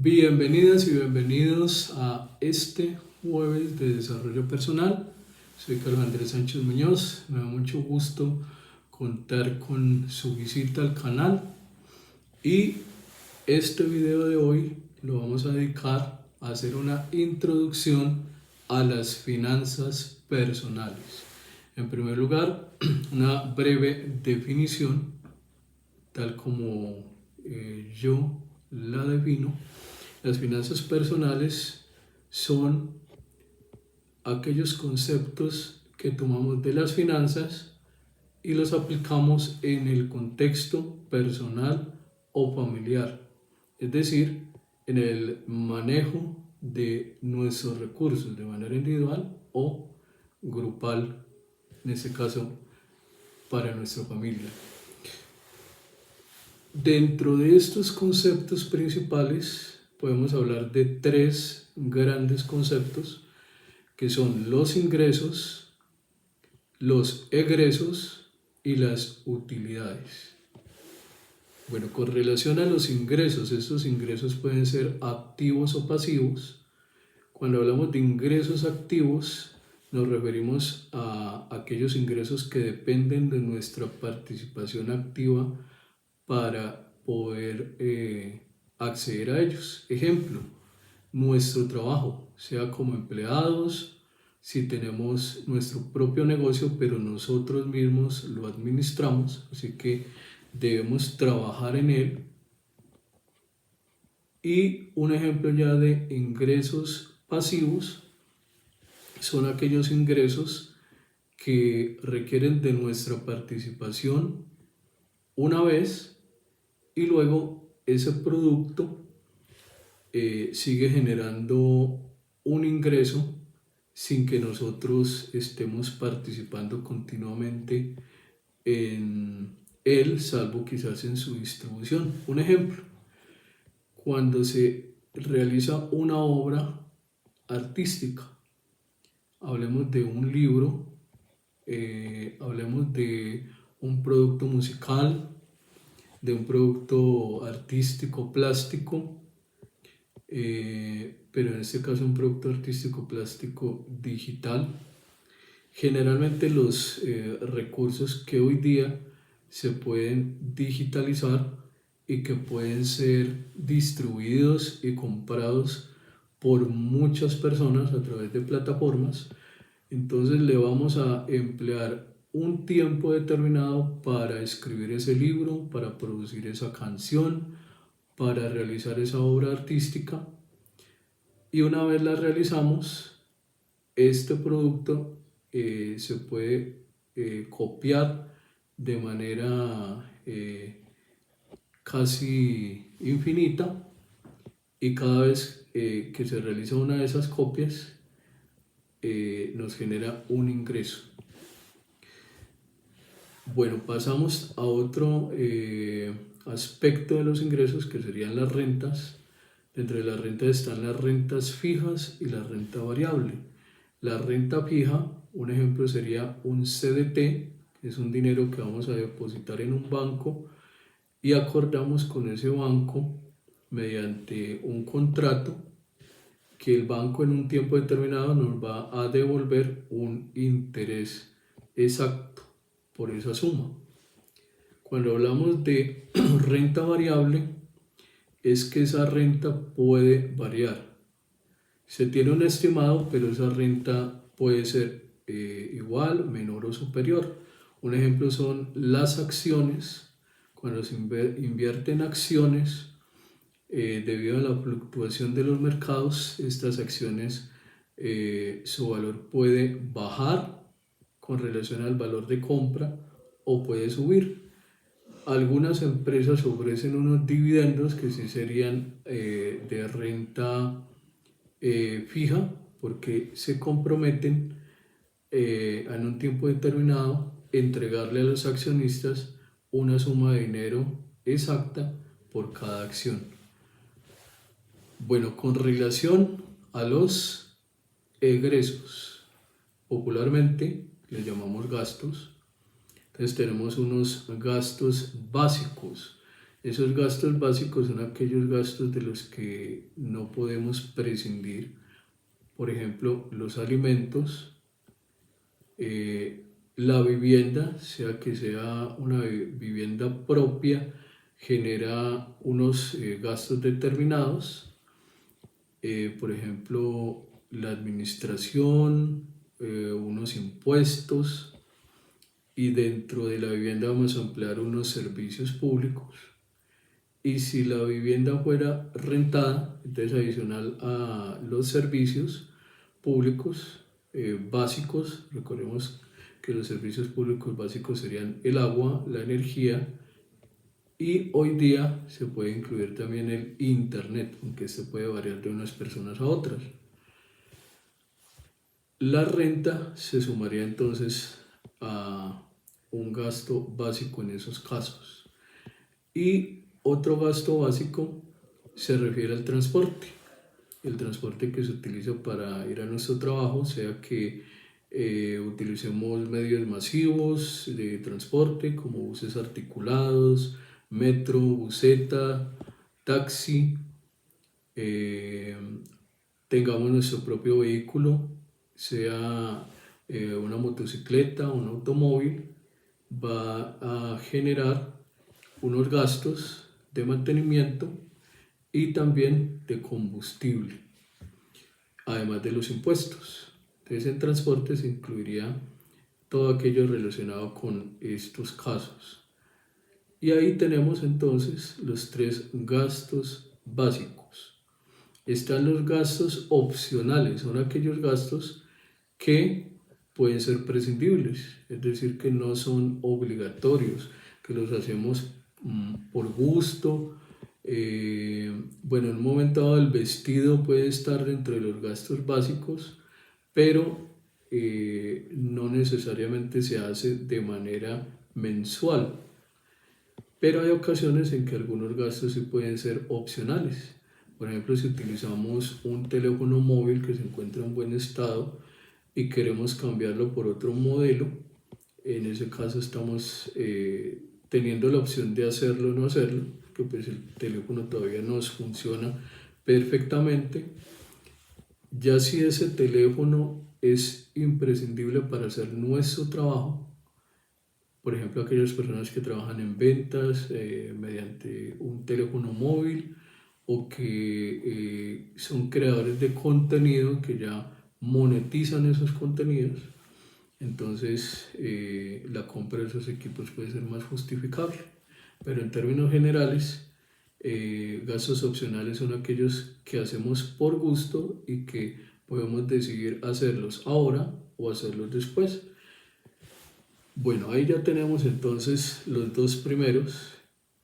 Bienvenidas y bienvenidos a este jueves de desarrollo personal. Soy Carlos Andrés Sánchez Muñoz. Me da mucho gusto contar con su visita al canal. Y este video de hoy lo vamos a dedicar a hacer una introducción a las finanzas personales. En primer lugar, una breve definición, tal como yo la defino. Las finanzas personales son aquellos conceptos que tomamos de las finanzas y los aplicamos en el contexto personal o familiar, es decir, en el manejo de nuestros recursos de manera individual o grupal, en este caso para nuestra familia. Dentro de estos conceptos principales podemos hablar de tres grandes conceptos que son los ingresos, los egresos y las utilidades. Bueno, con relación a los ingresos, estos ingresos pueden ser activos o pasivos. Cuando hablamos de ingresos activos, nos referimos a aquellos ingresos que dependen de nuestra participación activa para poder acceder a ellos. Ejemplo, nuestro trabajo, sea como empleados, si tenemos nuestro propio negocio, pero nosotros mismos lo administramos, así que debemos trabajar en él. Y un ejemplo ya de ingresos pasivos son aquellos ingresos que requieren de nuestra participación una vez y luego ese producto sigue generando un ingreso sin que nosotros estemos participando continuamente en él, salvo quizás en su distribución. Un ejemplo, cuando se realiza una obra artística, hablemos de un libro, hablemos de un producto musical, de un producto artístico plástico, pero en este caso un producto artístico plástico digital. Generalmente los recursos que hoy día se pueden digitalizar y que pueden ser distribuidos y comprados por muchas personas a través de plataformas, entonces le vamos a emplear un tiempo determinado para escribir ese libro, para producir esa canción, para realizar esa obra artística, y una vez la realizamos, este producto se puede copiar de manera casi infinita, y cada vez que se realiza una de esas copias nos genera un ingreso. Bueno, pasamos a otro aspecto de los ingresos, que serían las rentas. Dentro de las rentas están las rentas fijas y la renta variable. La renta fija, un ejemplo sería un CDT, que es un dinero que vamos a depositar en un banco y acordamos con ese banco mediante un contrato que el banco en un tiempo determinado nos va a devolver un interés exacto por esa suma. Cuando hablamos de renta variable, es que esa renta puede variar. Se tiene un estimado, pero esa renta puede ser igual, menor o superior. Un ejemplo son las acciones. Cuando se invierte en acciones, debido a la fluctuación de los mercados, estas acciones, su valor puede bajar con relación al valor de compra o puede subir. Algunas empresas ofrecen unos dividendos que sí serían de renta fija, porque se comprometen en un tiempo determinado entregarle a los accionistas una suma de dinero exacta por cada acción. Bueno, con relación a los egresos, popularmente les llamamos gastos. Entonces tenemos unos gastos básicos. Esos gastos básicos son aquellos gastos de los que no podemos prescindir. Por ejemplo, los alimentos, la vivienda, sea que sea una vivienda propia, genera unos gastos determinados. Por ejemplo, la administración, unos impuestos, y dentro de la vivienda vamos a emplear unos servicios públicos. Y si la vivienda fuera rentada, entonces adicional a los servicios públicos básicos, recordemos que los servicios públicos básicos serían el agua, la energía, y hoy día se puede incluir también el internet, aunque este puede variar de unas personas a otras. La renta se sumaría entonces a un gasto básico en esos casos. Y otro gasto básico se refiere al transporte. El transporte que se utiliza para ir a nuestro trabajo, sea que utilicemos medios masivos de transporte como buses articulados, metro, buseta, taxi, eh, tengamos nuestro propio vehículo, sea una motocicleta, un automóvil, va a generar unos gastos de mantenimiento y también de combustible, además de los impuestos. Entonces en transporte se incluiría todo aquello relacionado con estos casos. Y ahí tenemos entonces los tres gastos básicos. Están los gastos opcionales, son aquellos gastos que pueden ser prescindibles, es decir, que no son obligatorios, que los hacemos por gusto. Bueno, en un momento dado el vestido puede estar dentro de los gastos básicos, pero no necesariamente se hace de manera mensual. Pero hay ocasiones en que algunos gastos sí pueden ser opcionales. Por ejemplo, si utilizamos un teléfono móvil que se encuentra en buen estado y queremos cambiarlo por otro modelo, en ese caso estamos teniendo la opción de hacerlo o no hacerlo, que pues el teléfono todavía nos funciona perfectamente. Ya si ese teléfono es imprescindible para hacer nuestro trabajo, por ejemplo, aquellas personas que trabajan en ventas mediante un teléfono móvil o que son creadores de contenido que ya monetizan esos contenidos, entonces la compra de esos equipos puede ser más justificable. Pero en términos generales, gastos opcionales son aquellos que hacemos por gusto y que podemos decidir hacerlos ahora o hacerlos después. Bueno, ahí ya tenemos entonces los dos primeros,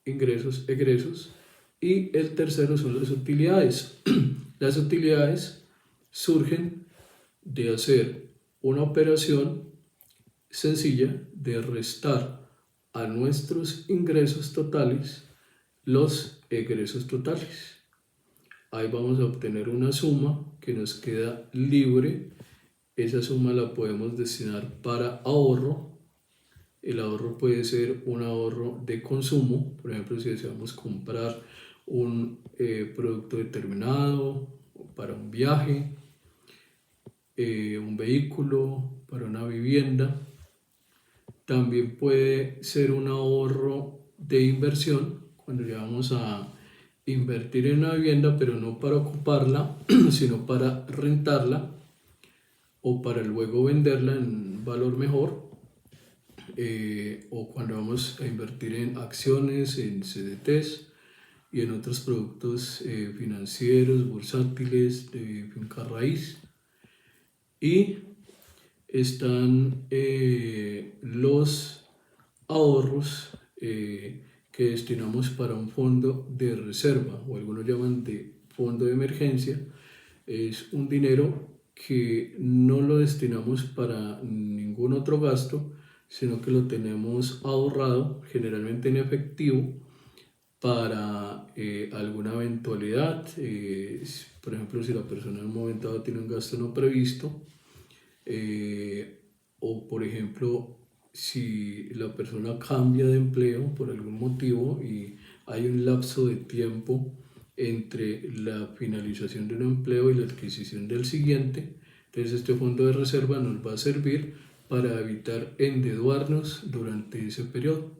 ingresos, egresos, y el tercero son las utilidades. Las utilidades surgen de hacer una operación sencilla de restar a nuestros ingresos totales los egresos totales. Ahí vamos a obtener una suma que nos queda libre. Esa suma la podemos destinar para ahorro. El ahorro puede ser un ahorro de consumo, por ejemplo, si deseamos comprar un producto determinado para un viaje, un vehículo, para una vivienda. También puede ser un ahorro de inversión, cuando ya vamos a invertir en una vivienda, pero no para ocuparla, sino para rentarla o para luego venderla en valor mejor. O cuando vamos a invertir en acciones, en CDTs y en otros productos financieros, bursátiles, de finca raíz. Y están los ahorros que destinamos para un fondo de reserva, o algunos llaman de fondo de emergencia. Es un dinero que no lo destinamos para ningún otro gasto, sino que lo tenemos ahorrado generalmente en efectivo para alguna eventualidad. Por ejemplo, si la persona en un momento dado tiene un gasto no previsto, o por ejemplo, si la persona cambia de empleo por algún motivo y hay un lapso de tiempo entre la finalización de un empleo y la adquisición del siguiente. Entonces este fondo de reserva nos va a servir para evitar endeudarnos durante ese periodo.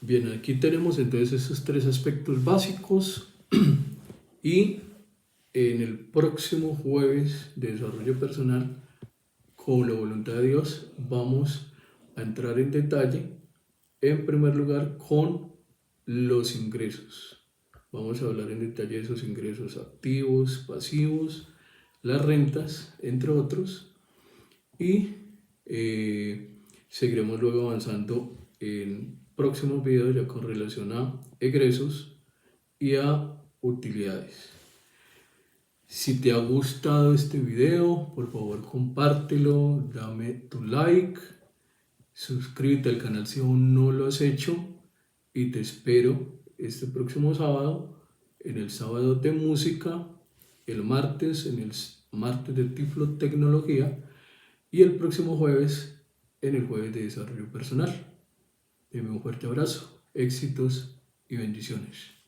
Bien, aquí tenemos entonces esos tres aspectos básicos y en el próximo jueves de desarrollo personal, con la voluntad de Dios, vamos a entrar en detalle, en primer lugar, con los ingresos. Vamos a hablar en detalle de esos ingresos activos, pasivos, las rentas, entre otros, y seguiremos luego avanzando en próximos videos ya con relación a egresos y a utilidades. Si te ha gustado este video, por favor compártelo, dame tu like, suscríbete al canal si aún no lo has hecho y te espero este próximo sábado en el sábado de música, el martes en el martes de Tiflo Tecnología y el próximo jueves en el jueves de desarrollo personal. Deme un fuerte abrazo, éxitos y bendiciones.